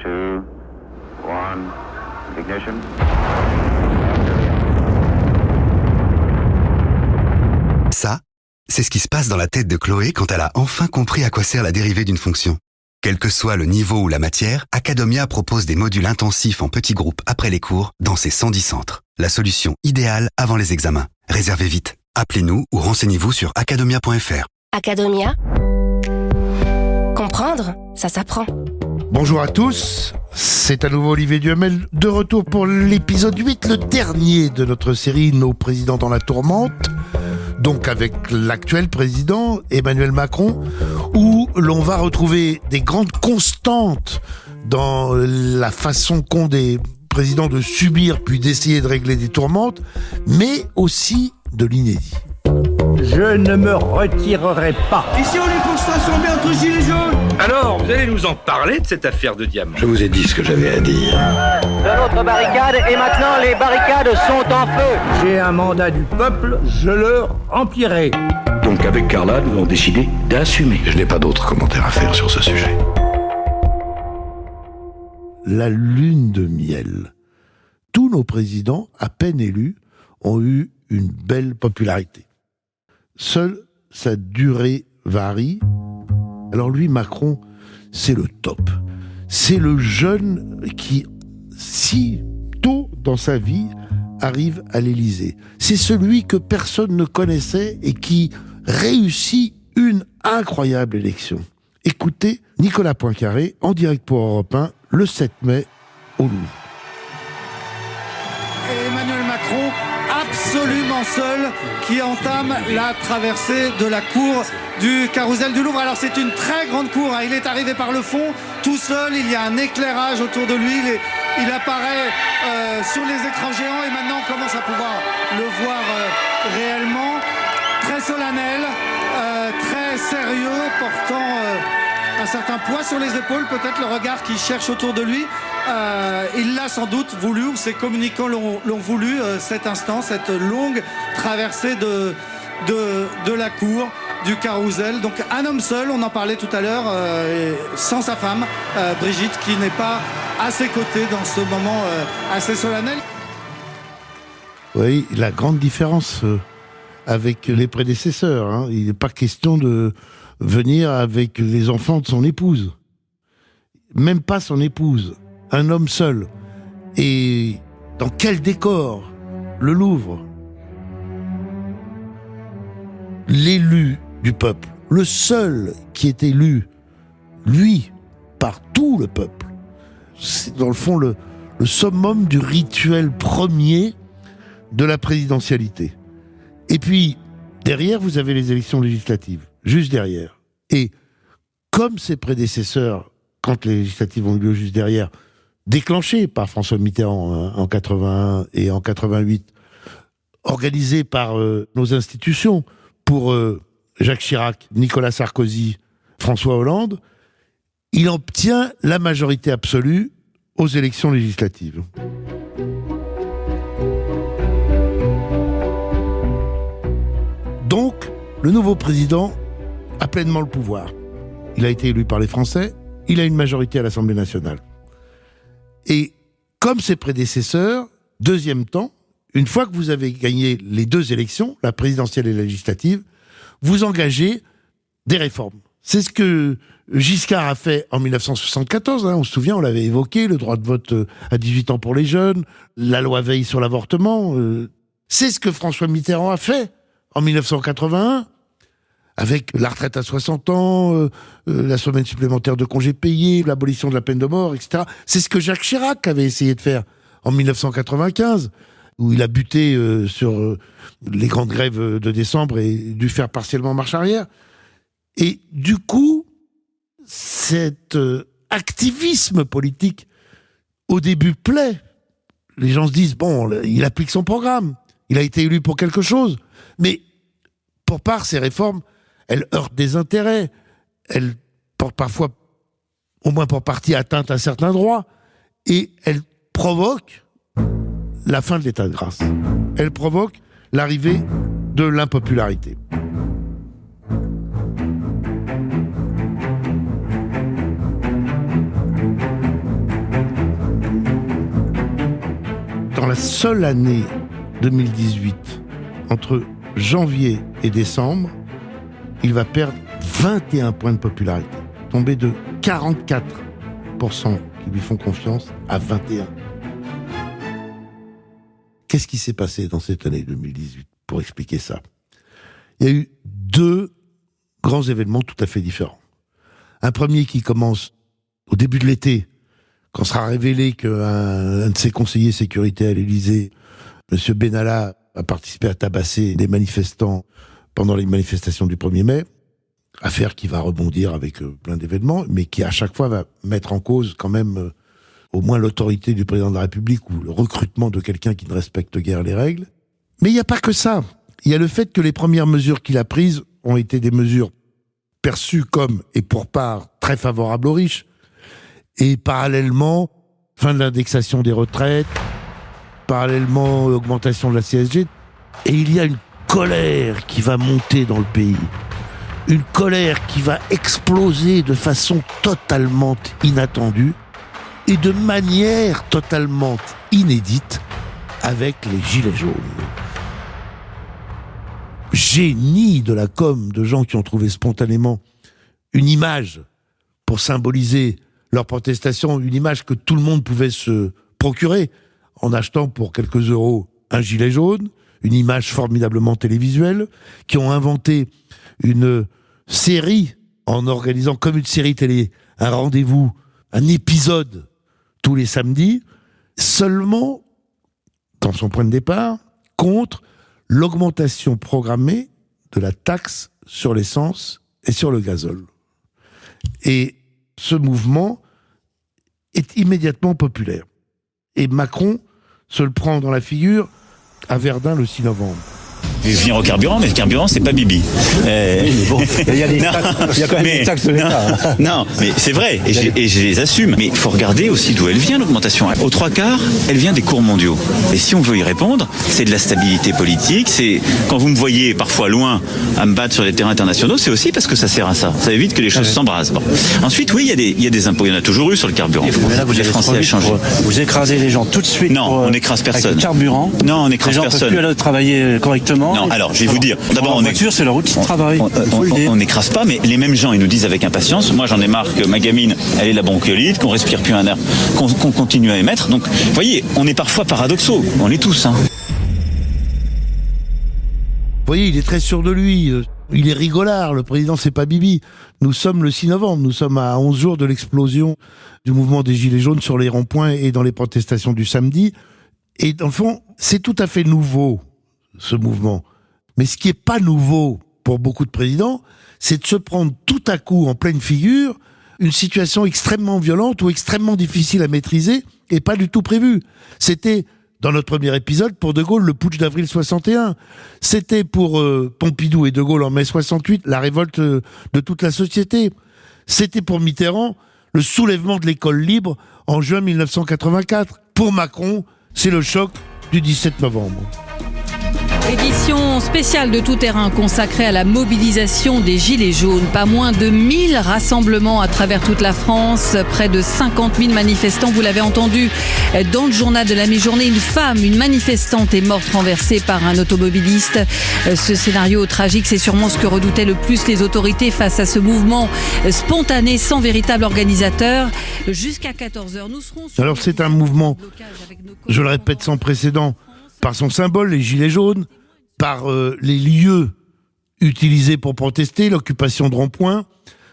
2, 1, ignition. Ça, c'est ce qui se passe dans la tête de Chloé quand elle a enfin compris à quoi sert la dérivée d'une fonction. Quel que soit le niveau ou la matière, Academia propose des modules intensifs en petits groupes après les cours dans ses 110 centres. La solution idéale avant les examens. Réservez vite. Appelez-nous ou renseignez-vous sur academia.fr. Academia. Comprendre, ça s'apprend. Bonjour à tous, c'est à nouveau Olivier Duhamel, de retour pour l'épisode 8, le dernier de notre série Nos présidents dans la tourmente, donc avec l'actuel président Emmanuel Macron, où l'on va retrouver des grandes constantes dans la façon qu'ont des présidents de subir puis d'essayer de régler des tourmentes, mais aussi de l'inédit. Je ne me retirerai pas. Ici on est pour se rassembler entre gilets jaunes. Alors, vous allez nous en parler de cette affaire de diamant? Je vous ai dit ce que j'avais à dire. De l'autre barricade, et maintenant les barricades sont en feu. J'ai un mandat du peuple, je le remplirai. Donc avec Carla, nous avons décidé d'assumer. Je n'ai pas d'autres commentaires à faire sur ce sujet. La lune de miel. Tous nos présidents, à peine élus, ont eu une belle popularité. Seule sa durée varie. Alors lui, Macron, c'est le top. C'est le jeune qui, si tôt dans sa vie, arrive à l'Élysée. C'est celui que personne ne connaissait et qui réussit une incroyable élection. Écoutez Nicolas Poincaré, en direct pour Europe 1, le 7 mai, au Louvre. Emmanuel Macron, absolument seul, qui entame la traversée de la cour du Carrousel du Louvre. Alors c'est une très grande cour, hein. Il est arrivé par le fond, tout seul, il y a un éclairage autour de lui, il apparaît sur les écrans géants et maintenant on commence à pouvoir le voir réellement. Très solennel, très sérieux, portant un certain poids sur les épaules, peut-être le regard qu'il cherche autour de lui. Il l'a sans doute voulu, ou ses communicants l'ont voulu, cet instant, cette longue traversée de la cour du Carrousel. Donc un homme seul, on en parlait tout à l'heure, sans sa femme, Brigitte, qui n'est pas à ses côtés dans ce moment assez solennel. Oui, la grande différence avec les prédécesseurs, hein. Il n'est pas question de venir avec les enfants de son épouse. Même pas son épouse. Un homme seul. Et dans quel décor? Le Louvre. L'élu du peuple. Le seul qui est élu, lui, par tout le peuple. C'est dans le fond le summum du rituel premier de la présidentialité. Et puis, derrière, vous avez les élections législatives. Juste derrière. Et comme ses prédécesseurs, quand les législatives ont eu lieu juste derrière, déclenchées par François Mitterrand en 81 et en 88, organisées par nos institutions pour Jacques Chirac, Nicolas Sarkozy, François Hollande, il obtient la majorité absolue aux élections législatives. Donc, le nouveau président a pleinement le pouvoir. Il a été élu par les Français, il a une majorité à l'Assemblée nationale. Et comme ses prédécesseurs, deuxième temps, une fois que vous avez gagné les deux élections, la présidentielle et la législative, vous engagez des réformes. C'est ce que Giscard a fait en 1974, on se souvient, on l'avait évoqué, le droit de vote à 18 ans pour les jeunes, la loi Veil sur l'avortement. C'est ce que François Mitterrand a fait en 1981, avec la retraite à 60 ans, la semaine supplémentaire de congés payés, l'abolition de la peine de mort, etc. C'est ce que Jacques Chirac avait essayé de faire en 1995, où il a buté sur les grandes grèves de décembre et dû faire partiellement marche arrière. Et du coup, cet activisme politique, au début, plaît. Les gens se disent, bon, il applique son programme, il a été élu pour quelque chose. Mais, pour part, ces réformes, elles heurtent des intérêts, elles portent parfois, au moins pour partie, atteinte à certains droits, et elles provoquent la fin de l'état de grâce. Elles provoquent l'arrivée de l'impopularité. la seule année 2018, entre janvier et décembre, il va perdre 21 points de popularité, tomber de 44% qui lui font confiance à 21%. Qu'est-ce qui s'est passé dans cette année 2018 pour expliquer ça ? Il y a eu 2 grands événements tout à fait différents. Un premier qui commence au début de l'été, quand sera révélé qu'un de ses conseillers sécurité à l'Élysée, M. Benalla, a participé à tabasser des manifestants pendant les manifestations du 1er mai, affaire qui va rebondir avec plein d'événements, mais qui à chaque fois va mettre en cause quand même au moins l'autorité du président de la République ou le recrutement de quelqu'un qui ne respecte guère les règles. Mais il n'y a pas que ça. Il y a le fait que les premières mesures qu'il a prises ont été des mesures perçues comme, et pour part, très favorables aux riches. Et parallèlement, fin de l'indexation des retraites, parallèlement, augmentation de la CSG. Et il y a une colère qui va monter dans le pays. Une colère qui va exploser de façon totalement inattendue et de manière totalement inédite avec les gilets jaunes. Génie de la com, de gens qui ont trouvé spontanément une image pour symboliser leur protestation, une image que tout le monde pouvait se procurer en achetant pour quelques euros un gilet jaune, une image formidablement télévisuelle, qui ont inventé une série en organisant comme une série télé, un rendez-vous, un épisode tous les samedis, seulement, dans son point de départ, contre l'augmentation programmée de la taxe sur l'essence et sur le gazole. Et ce mouvement est immédiatement populaire. Et Macron se le prend dans la figure à Verdun le 6 novembre. Je vais venir au carburant, mais le carburant, c'est pas Bibi. Oui, mais bon, il y a quand même des taxes de l'État. Non, mais c'est vrai, et je les assume. Mais il faut regarder aussi d'où elle vient, l'augmentation. Aux 3/4, elle vient des cours mondiaux. Et si on veut y répondre, c'est de la stabilité politique. C'est quand vous me voyez parfois loin à me battre sur les terrains internationaux, c'est aussi parce que ça sert à ça. Ça évite que les choses s'embrasent. Bon. Ensuite, oui, il y a des impôts. Il y en a toujours eu sur le carburant. Mais là, les Français ont changé. Vous écrasez les gens tout de suite. Non, on n'écrase personne. Avec le carburant. Non, on n'écrase personne. Les gens peuvent plus aller travailler correctement. Non, alors, je vais vous dire. D'abord, en voiture, c'est leur outil de travail. On n'écrase pas, mais les mêmes gens, ils nous disent avec impatience. Moi, j'en ai marre que ma gamine, elle ait la bronchiolite, qu'on respire plus un air, qu'on continue à émettre. Donc, vous voyez, on est parfois paradoxaux. On l'est tous, hein. Vous voyez, il est très sûr de lui. Il est rigolard. Le président, c'est pas Bibi. Nous sommes le 6 novembre. Nous sommes à 11 jours de l'explosion du mouvement des Gilets jaunes sur les ronds-points et dans les protestations du samedi. Et dans le fond, c'est tout à fait nouveau, ce mouvement. Mais ce qui est pas nouveau pour beaucoup de présidents, c'est de se prendre tout à coup en pleine figure une situation extrêmement violente ou extrêmement difficile à maîtriser et pas du tout prévue. C'était, dans notre premier épisode, pour De Gaulle, le putsch d'avril 61. C'était pour Pompidou et De Gaulle en mai 68, la révolte de toute la société. C'était pour Mitterrand, le soulèvement de l'école libre en juin 1984. Pour Macron, c'est le choc du 17 novembre. Édition spéciale de Tout Terrain consacrée à la mobilisation des Gilets jaunes. Pas moins de 1000 rassemblements à travers toute la France. Près de 50 000 manifestants, vous l'avez entendu dans le journal de la mi-journée. Une femme, une manifestante est morte renversée par un automobiliste. Ce scénario tragique, c'est sûrement ce que redoutaient le plus les autorités face à ce mouvement spontané sans véritable organisateur. Jusqu'à 14h, nous serons... Alors c'est un mouvement, je le répète, sans précédent, par son symbole, les gilets jaunes, par les lieux utilisés pour protester, l'occupation de ronds-points,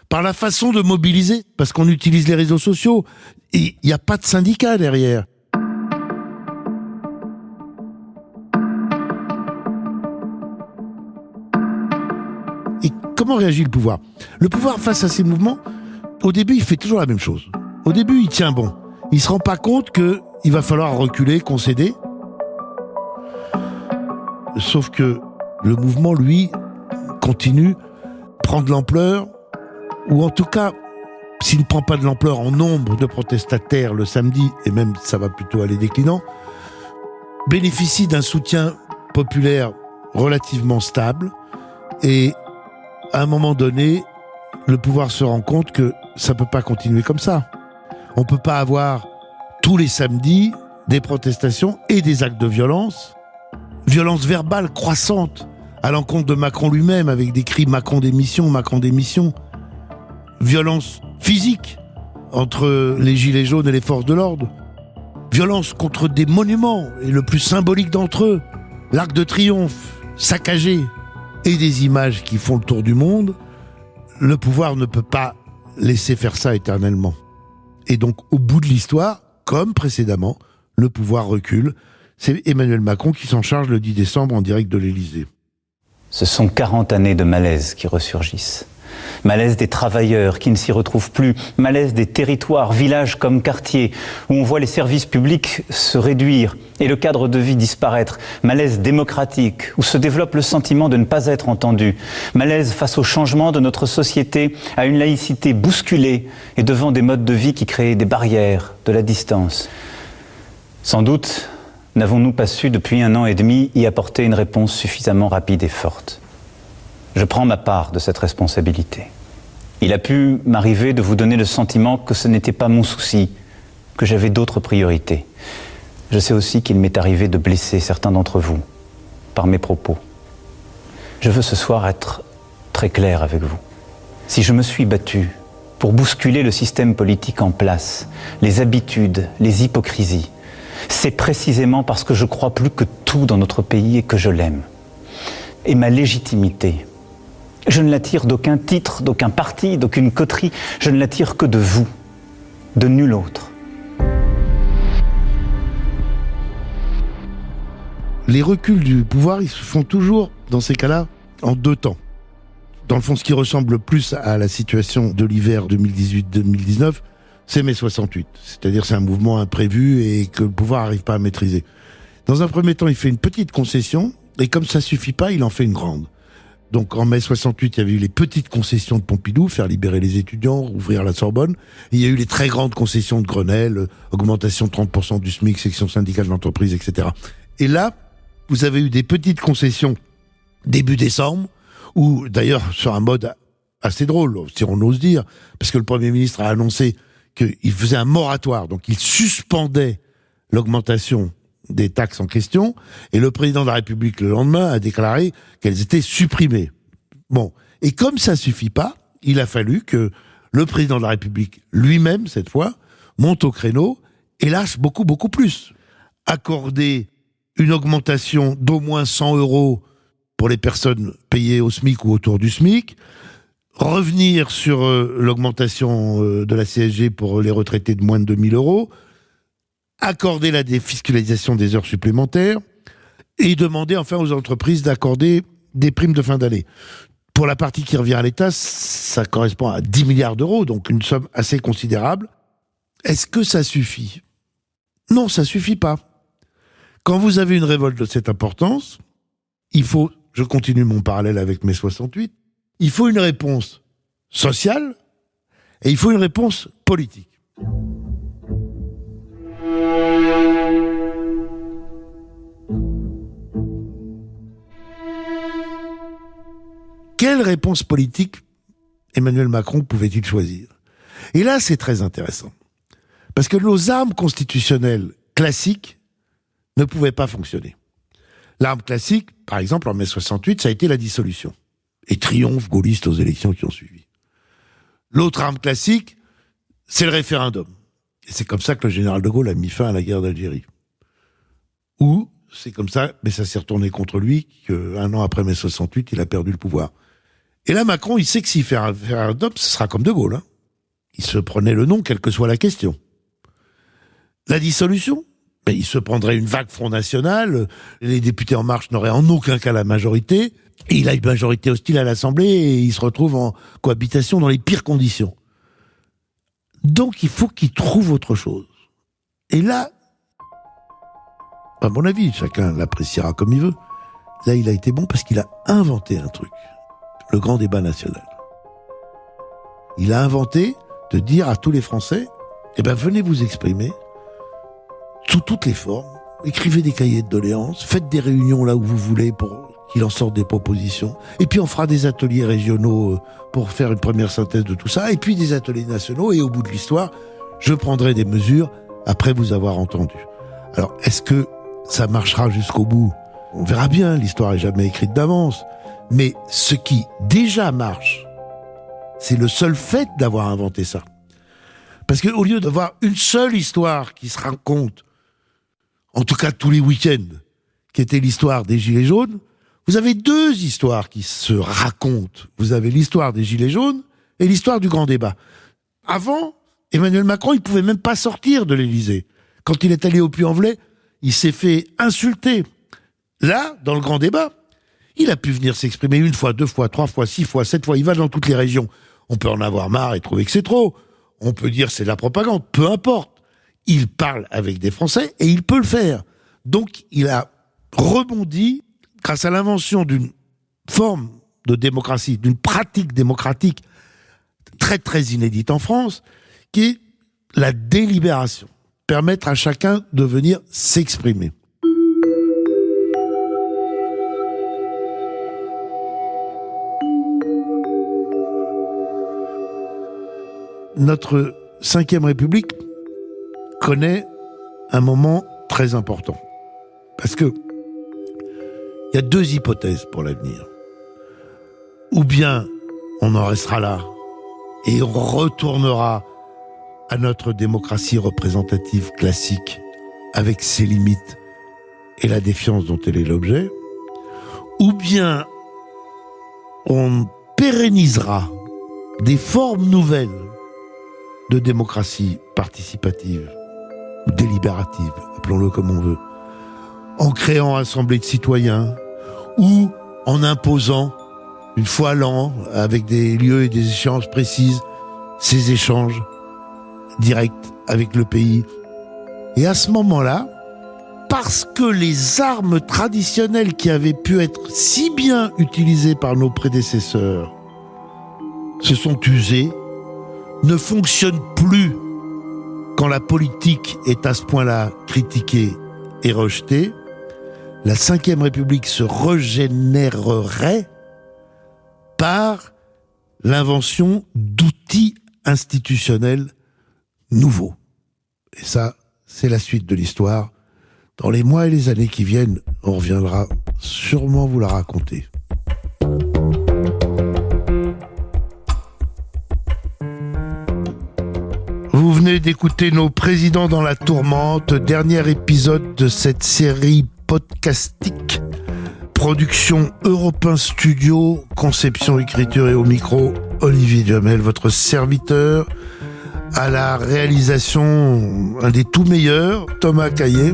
par la façon de mobiliser, parce qu'on utilise les réseaux sociaux. Il n'y a pas de syndicat derrière. Et comment réagit le pouvoir ? Le pouvoir, face à ces mouvements, au début, il fait toujours la même chose. Au début, il tient bon. Il ne se rend pas compte qu'il va falloir reculer, concéder. Sauf que le mouvement, lui, continue, prend de l'ampleur, ou en tout cas, s'il ne prend pas de l'ampleur en nombre de protestataires le samedi, et même ça va plutôt aller déclinant, bénéficie d'un soutien populaire relativement stable, et à un moment donné, le pouvoir se rend compte que ça ne peut pas continuer comme ça. On ne peut pas avoir tous les samedis des protestations et des actes de violence. Violence verbale croissante à l'encontre de Macron lui-même avec des cris « Macron démission, Macron démission ». Violence physique entre les gilets jaunes et les forces de l'ordre. Violence contre des monuments, et le plus symbolique d'entre eux, l'Arc de Triomphe, saccagé, et des images qui font le tour du monde. Le pouvoir ne peut pas laisser faire ça éternellement. Et donc, au bout de l'histoire, comme précédemment, le pouvoir recule. C'est Emmanuel Macron qui s'en charge le 10 décembre en direct de l'Élysée. Ce sont 40 années de malaise qui ressurgissent. Malaise des travailleurs qui ne s'y retrouvent plus, malaise des territoires, villages comme quartiers, où on voit les services publics se réduire et le cadre de vie disparaître, malaise démocratique, où se développe le sentiment de ne pas être entendu, malaise face au changement de notre société, à une laïcité bousculée et devant des modes de vie qui créent des barrières, de la distance. Sans doute n'avons-nous pas su depuis 1 an et demi y apporter une réponse suffisamment rapide et forte. Je prends ma part de cette responsabilité. Il a pu m'arriver de vous donner le sentiment que ce n'était pas mon souci, que j'avais d'autres priorités. Je sais aussi qu'il m'est arrivé de blesser certains d'entre vous par mes propos. Je veux ce soir être très clair avec vous. Si je me suis battu pour bousculer le système politique en place, les habitudes, les hypocrisies, c'est précisément parce que je crois plus que tout dans notre pays et que je l'aime. Et ma légitimité, je ne la tire d'aucun titre, d'aucun parti, d'aucune coterie. Je ne la tire que de vous, de nul autre. Les reculs du pouvoir, ils se font toujours, dans ces cas-là, en 2 temps. Dans le fond, ce qui ressemble le plus à la situation de l'hiver 2018-2019, c'est mai 68. C'est-à-dire c'est un mouvement imprévu et que le pouvoir n'arrive pas à maîtriser. Dans un premier temps, il fait une petite concession, et comme ça suffit pas, il en fait une grande. Donc en mai 68, il y avait eu les petites concessions de Pompidou, faire libérer les étudiants, ouvrir la Sorbonne. Et il y a eu les très grandes concessions de Grenelle, augmentation de 30% du SMIC, section syndicale de l'entreprise, etc. Et là, vous avez eu des petites concessions début décembre, où d'ailleurs sur un mode assez drôle, si on ose dire, parce que le Premier ministre a annoncé qu'il faisait un moratoire, donc il suspendait l'augmentation des taxes en question, et le président de la République, le lendemain, a déclaré qu'elles étaient supprimées. Bon. Et comme ça suffit pas, il a fallu que le président de la République, lui-même, cette fois, monte au créneau et lâche beaucoup, beaucoup plus. Accorder une augmentation d'au moins 100 € pour les personnes payées au SMIC ou autour du SMIC, revenir sur l'augmentation de la CSG pour les retraités de moins de 2 000 €, accorder la défiscalisation des heures supplémentaires et demander enfin aux entreprises d'accorder des primes de fin d'année. Pour la partie qui revient à l'État, ça correspond à 10 milliards d'euros, donc une somme assez considérable. Est-ce que ça suffit ? Non, ça suffit pas. Quand vous avez une révolte de cette importance, il faut, je continue mon parallèle avec mai 68, il faut une réponse sociale et il faut une réponse politique. Quelle réponse politique Emmanuel Macron pouvait-il choisir ? Et là, c'est très intéressant. Parce que nos armes constitutionnelles classiques ne pouvaient pas fonctionner. L'arme classique, par exemple, en mai 68, ça a été la dissolution. Et triomphe gaulliste aux élections qui ont suivi. L'autre arme classique, c'est le référendum. Et c'est comme ça que le général de Gaulle a mis fin à la guerre d'Algérie. Ou, c'est comme ça, mais ça s'est retourné contre lui, qu'un an après mai 68, il a perdu le pouvoir. Et là, Macron, il sait que s'il fait un référendum, ce sera comme de Gaulle. Hein. Il se prenait le nom, quelle que soit la question. La dissolution, ben, il se prendrait une vague Front National, les députés En Marche n'auraient en aucun cas la majorité, et il a une majorité hostile à l'Assemblée, et il se retrouve en cohabitation dans les pires conditions. Donc il faut qu'il trouve autre chose. Et là, à mon avis, chacun l'appréciera comme il veut, là il a été bon parce qu'il a inventé un truc. Le grand débat national. Il a inventé de dire à tous les Français, eh ben venez vous exprimer sous toutes les formes, écrivez des cahiers de doléances, faites des réunions là où vous voulez pour qu'il en sorte des propositions, et puis on fera des ateliers régionaux pour faire une première synthèse de tout ça, et puis des ateliers nationaux, et au bout de l'histoire, je prendrai des mesures après vous avoir entendu. Alors, est-ce que ça marchera jusqu'au bout ? On verra bien, l'histoire n'est jamais écrite d'avance. Mais ce qui déjà marche, c'est le seul fait d'avoir inventé ça. Parce qu'au lieu d'avoir une seule histoire qui se raconte, en tout cas tous les week-ends, qui était l'histoire des Gilets jaunes, vous avez deux histoires qui se racontent. Vous avez l'histoire des Gilets jaunes et l'histoire du grand débat. Avant, Emmanuel Macron, il ne pouvait même pas sortir de l'Élysée. Quand il est allé au Puy-en-Velay, il s'est fait insulter. Là, dans le grand débat, il a pu venir s'exprimer 1 fois, 2 fois, 3 fois, 6 fois, 7 fois. Il va dans toutes les régions. On peut en avoir marre et trouver que c'est trop. On peut dire c'est de la propagande. Peu importe. Il parle avec des Français et il peut le faire. Donc, il a rebondi grâce à l'invention d'une forme de démocratie, d'une pratique démocratique très, très inédite en France, qui est la délibération. Permettre à chacun de venir s'exprimer. Notre 5e République connaît un moment très important. Parce que il y a 2 hypothèses pour l'avenir. Ou bien on en restera là et on retournera à notre démocratie représentative classique avec ses limites et la défiance dont elle est l'objet. Ou bien on pérennisera des formes nouvelles de démocratie participative ou délibérative, appelons-le comme on veut, en créant assemblée de citoyens ou en imposant une fois l'an, avec des lieux et des échéances précises, ces échanges directs avec le pays. Et à ce moment-là, parce que les armes traditionnelles qui avaient pu être si bien utilisées par nos prédécesseurs se sont usées, ne fonctionnent plus quand la politique est à ce point-là critiquée et rejetée, la 5e République se régénérerait par l'invention d'outils institutionnels nouveaux. Et ça, c'est la suite de l'histoire. Dans les mois et les années qui viennent, on reviendra sûrement vous la raconter. Vous venez d'écouter Nos présidents dans la tourmente, dernier épisode de cette série podcastique. Production Europe 1 Studio, conception, écriture et au micro, Olivier Duhamel, votre serviteur. À la réalisation, un des tout meilleurs, Thomas Caillet.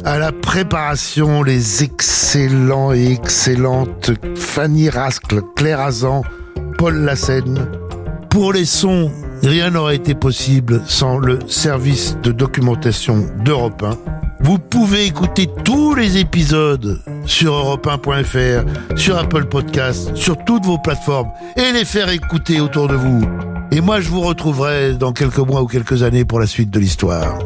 À la préparation, les excellents et excellentes Fanny Rascle, Claire Azan, Paul Lassène. Pour les sons, rien n'aurait été possible sans le service de documentation d'Europe 1. Vous pouvez écouter tous les épisodes sur europe1.fr, sur Apple Podcasts, sur toutes vos plateformes et les faire écouter autour de vous. Et moi, je vous retrouverai dans quelques mois ou quelques années pour la suite de l'histoire.